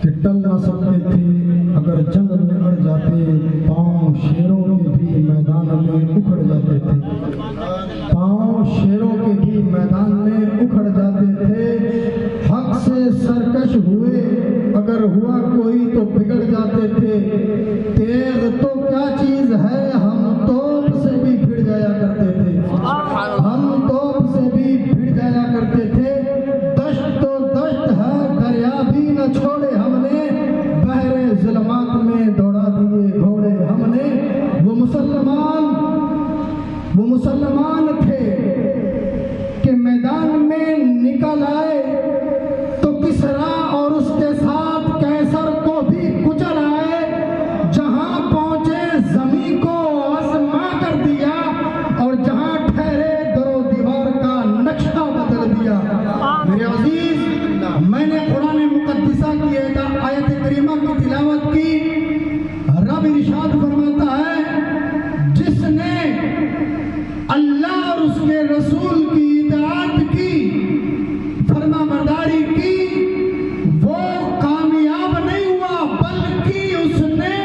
کہ ٹل نہ سکتے تھے اگر جنگ میں اڑ جاتے، پاؤں شیروں کے بھی میدان میں اکھڑ جاتے تھے، پاؤں شیروں کے بھی میدان میں اکھڑ جاتے تھے، حق سے سرکش ہوئے اگر ہوا کوئی تو بگڑ جاتے تھے، تیغ تو کیا چیز ہے ہم توپ سے بھی بھڑ جایا کرتے تھے، ہم توپ سے بھی بھڑ جایا کرتے تھے، دشت تو دشت ہے دریا بھی نہ چھوڑے ہم نے، بحر ظلمات میں دوڑا دیے گھوڑے ہم نے، وہ مسلمان تھے کہ میدان میں نکل آئے تو کسرا اور اس کے ساتھ قیصر کو بھی کچل آئے، جہاں پہنچے زمین کو آسماں کر دیا اور جہاں ٹھہرے در و دیوار کا نقشہ بدل دیا۔ میرے عزیز، میں نے قرآن مقدسہ کی آیت کریمہ کی تلاوت کی، رب ارشاد فرماتا ہے جس نے اللہ اور اس کے رسول کی اطاعت کی، فرما برداری کی، وہ کامیاب نہیں ہوا بلکہ اس نے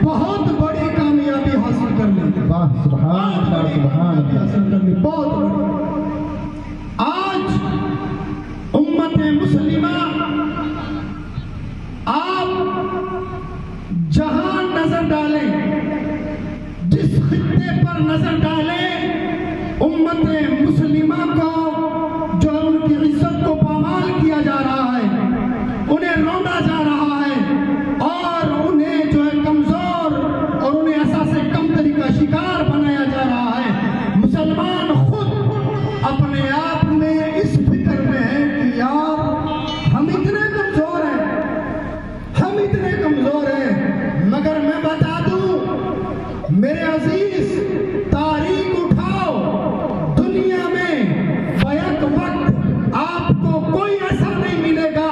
بہت بڑی کامیابی حاصل کر لی۔ سبحان اللہ، سبحان اللہ، حاصل کر لی بہت بڑی۔ آج امت مسلمہ آپ جہاں نظر ڈالیں، جس خطے پر نظر ڈالیں، امت مسلمہ کو جو ان کی عزت کو پامال کیا جا رہا ہے، انہیں روندا جا رہا ہے اور انہیں جو ہے کمزور اور انہیں اساس کمتری کا شکار بنایا جا رہا ہے۔ مسلمان خود اپنے آپ میں اس فکر میں ہے کہ یار ہم اتنے کمزور ہیں، ہم اتنے کمزور ہیں، مگر میں بتا دوں میرے عزیز، تاریخ اٹھاؤ، دنیا میں بیک وقت آپ کو کوئی ایسا نہیں ملے گا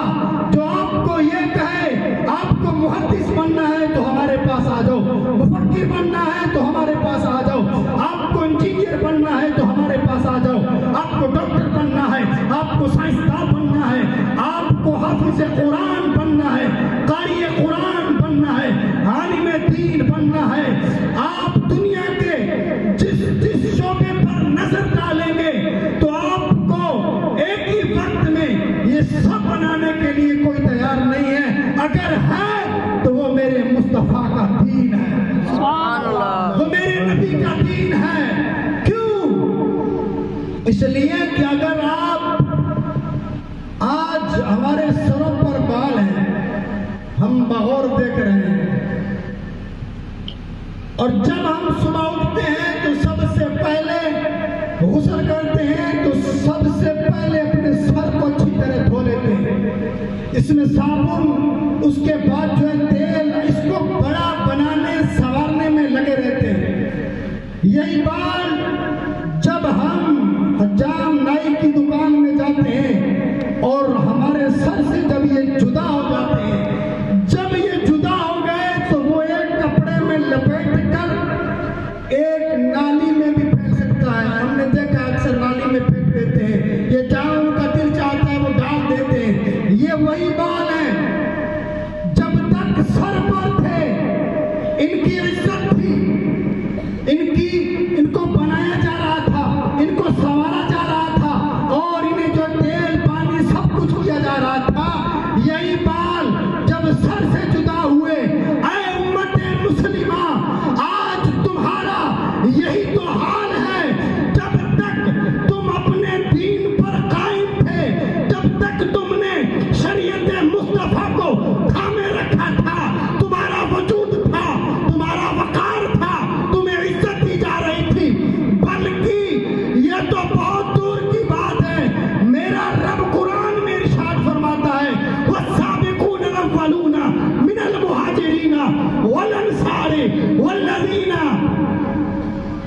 جو آپ کو یہ کہے آپ کو محدث بننا ہے تو ہمارے پاس آ جاؤ، مفکر بننا ہے تو ہمارے پاس آ جاؤ، آپ کو انجینئر بننا ہے تو ہمارے پاس آ جاؤ، آپ کو ڈاکٹر بننا ہے، آپ کو سائنسداں بننا ہے، آپ کو حافظ قرآن بننا ہے، قاری قرآن بننا ہے، عالم دین بننا ہے، آپ دنیا کے جس شعبے پر نظر ڈالیں گے تو آپ کو ایک ہی وقت میں یہ سب بنانے کے لیے کوئی تیار نہیں ہے، اگر ہے تو وہ میرے مصطفیٰ کا دین ہے، وہ میرے نبی کا دین ہے۔ کیوں؟ اس لیے کہ اگر آپ آج ہمارے سروں پر بال ہیں، ہم بغور دیکھ رہے ہیں، اور جب ہم صبح اٹھتے ہیں تو سب سے پہلے غسل کرتے ہیں تو سب سے پہلے اپنے سر کو اچھی طرح دھو لیتے ہیں، اس میں صابن، اس کے بعد جو ہے تیل، اس کو بڑا بنانے سنوارنے میں لگے رہتے ہیں۔ یہی بال جب ہم حجام نائی کی دکان میں جاتے ہیں اور ہمارے سر سے جب یہ جدا ہو جاتے ہیں، جب یہ جدا ہو گئے تو وہ ایک کپڑے میں لپیٹ کر ایک نالی میں بھی پھینک سکتا ہے۔ ہم نے دیکھا اکثر نالی میں پھینک دیتے ہیں، یہ جہاں ان کا دل چاہتا ہے وہ ڈال دیتے ہیں۔ یہ وہی بال ہیں جب تک سر پر تھے ان کی عزت تھی، ان کو بنایا جا رہا تھا، ان کو سنوارا جا رہا تھا اور انہیں جو تیل پانی سب کچھ کیا جا رہا تھا۔ یہی بال جب سر سے جدا ہوئے، اے امت مسلمہ، آج تمہارا یہی تو حال ہے۔ جب تک تم اپنے دین پر قائم تھے، جب تک تم نے شریعت مصطفیٰ کو تھامے رکھا تھا، تمہارا وجود تھا، تمہارا وقار تھا، تمہیں عزت دی جا رہی تھی، بلکہ یہ تو بہت دور کی بات ہے۔ میرا رب قرآن میں ارشاد فرماتا ہے والسابقون الاولون من المہاجرین والانصار والذین،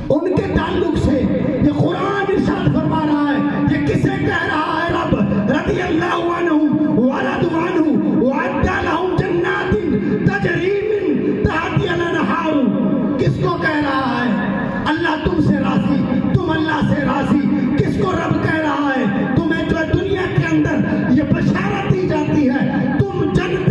ان کے تعلق سے یہ قرآن ارشاد فرما رہا ہے۔ یہ کسے کہہ رہا ہے رب؟ رضی اللہ عنہم ورضوا عنہ وعد لہم جنات تجری من تحتہا الانہار۔ کس کو کہہ رہا ہے؟ اللہ تم سے راضی، تم اللہ سے راضی۔ کس کو رب کہہ رہا ہے؟ تمہیں جو دنیا کے اندر یہ بشارت دی جاتی ہے، تم جنت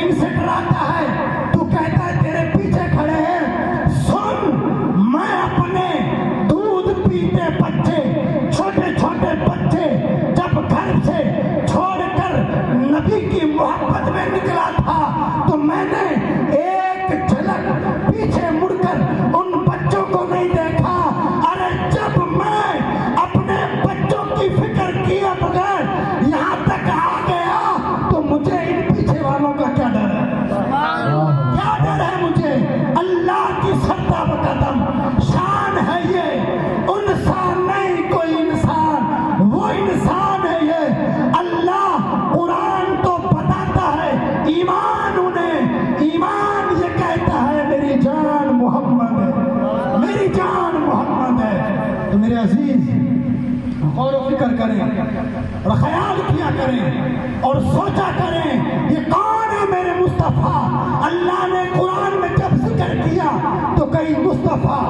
ان سے ڈراتا ہے، تو کہتا ہے تیرے پیچھے کھڑے ہیں، سن میں اپنے دودھ پیتے بچے، چھوٹے چھوٹے بچے جب گھر سے چھوڑ کر نبی کی محبت میں نکلا تھا تو میں نے ایک جھلک پیچھے مڑ کر ان بچوں کو نہیں دیکھا۔ ارے جب میں اپنے بچوں کی فکر کیے بغیر یہاں تک آ گیا تو مجھے ان پیچھے والوں کا کیا ڈر ہے؟ کیا ڈر ہے مجھے؟ اللہ کی سردہ بقدم شان ہے یہ، انسان نہیں کوئی انسان، وہ انسان ہے یہ۔ اللہ قرآن تو بتاتا ہے ایمان انہیں، ایمان یہ کہتا ہے میری جان محمد ہے، میری جان محمد ہے۔ تو میرے عزیز غور و فکر کریں اور خیال کیا کریں اور سوچا کریں یہ کون ہے میرے مصطفیٰ۔ اللہ نے قرآن میں جب ذکر کیا تو کہیں مصطفیٰ،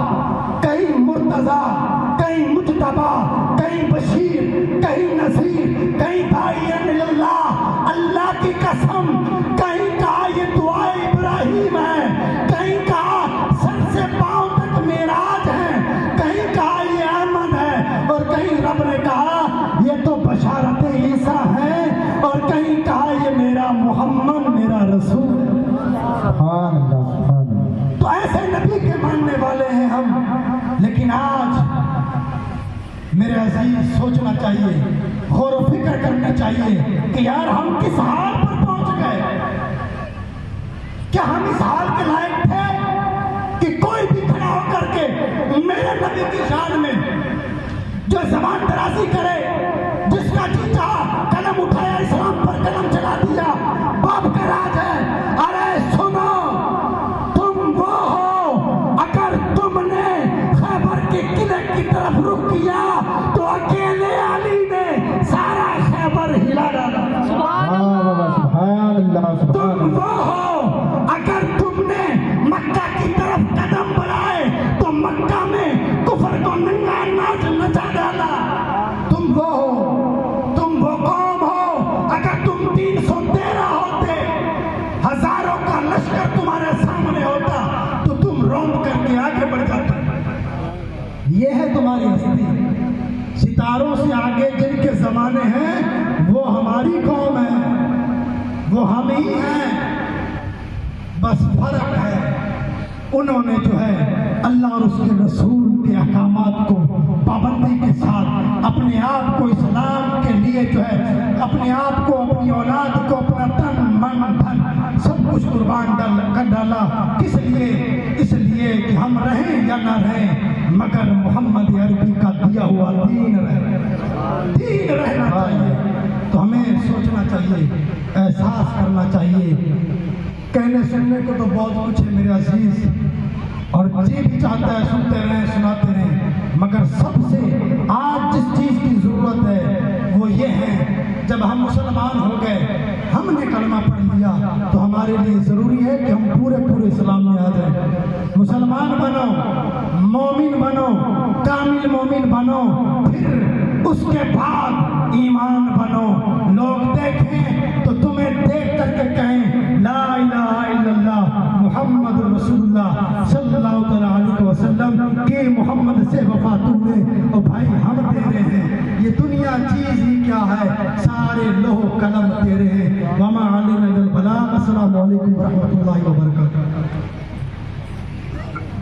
کہیں مرتضیٰ، کہیں مجتبیٰ، کہیں بشیر، کہیں نذیر، کہیں داعی اللہ۔ اللہ کی قسم کہیں کہا یہ دعائے ابراہیم ہے، کہیں کہا سر سے پاؤں تک معراج ہے، کہیں کہا یہ احمد ہے، اور کہیں رب نے کہا یہ تو بشارت عیسیٰ ہے، اور کہیں کہا یہ میرا محمد میرا رسول ہے۔ سبحان اللہ سبحان اللہ۔ تو ایسے نبی کے ماننے والے ہیں ہم، لیکن آج میرے عزیز سوچنا چاہیے، غور و فکر کرنا چاہیے کہ یار ہم کس حال پر پہنچ گئے۔ کیا ہم اس حال کے لائق تھے کہ کوئی بھی کھڑا ہو کر کے میرے نبی کی شان میں جو زبان درازی کرے، جس کا جی چاہا قلم اٹھایا اسلام پر قلم چلا دیا، باپ کا راج ہے۔ ارے سنو، تم وہ ہو اگر تم نے خیبر کے قلعے کی طرف رخ کیا تو اکیلے علی نے سارا خیبر ہلا ڈالا۔ سبحان اللہ سبحان تم اللہ۔ وہ ہو اگر تم نے مکہ کی طرف قدم بڑھائے تو مکہ میں کفر کو ننگا ناچ نچا ڈالا۔ تم وہ ہو، تم وہ قوم ہو اگر تم 313 ہوتے، ہزاروں کا لشکر تمہارے سامنے ہوتا تو تم روم کر کے آگے بڑھ جاتے۔ یہ ہے تمہاری ہستی۔ ستاروں سے آگے جن کے زمانے ہیں وہ ہماری قوم ہے، وہ ہم ہی ہیں، بس فرق ہے انہوں نے جو ہے اللہ اور اس کے رسول کے احکامات کو پابندی کے ساتھ اپنے آپ کو اسلام کے لیے جو ہے اپنے آپ کو، اپنی اولاد کو، اپنا تن من دھن سب کچھ قربان کر ڈالا۔ کس لیے؟ اس لیے کہ ہم رہیں یا نہ رہیں مگر محمد عربی کا دیا ہوا دین رہے، دین رہنا چاہیے۔ تو ہمیں سوچنا چاہیے، احساس کرنا چاہیے۔ کہنے سننے کو تو بہت کچھ ہے میرے عزیز، اور جی بھی چاہتا ہے سنتے رہیں سناتے رہیں، مگر سب سے آج جس چیز کی ضرورت ہے وہ یہ ہے جب ہم مسلمان ہو گئے، ہم نے کلمہ پڑھ لیا تو ہمارے لیے ضروری ہے کہ ہم پورے اسلام میں آ جائیں۔ مسلمان بنو، مومن بنو، کامل مومن بنو، پھر اس کے بعد ایمان بنو۔ لوگ دیکھیں تو تمہیں دیکھ کر کے کہیں لا الہ الا اللہ محمد رسول اللہ صلی اللہ علیہ وسلم کہ محمد سے وفا تم نے، اور بھائی ہم تیرے ہیں، یہ دنیا چیز ہی کیا ہے، سارے لوح قلم تیرے ہیں۔ وما علینا الا البلاغ۔ السلام علیکم ورحمۃ اللہ وبرکاتہ۔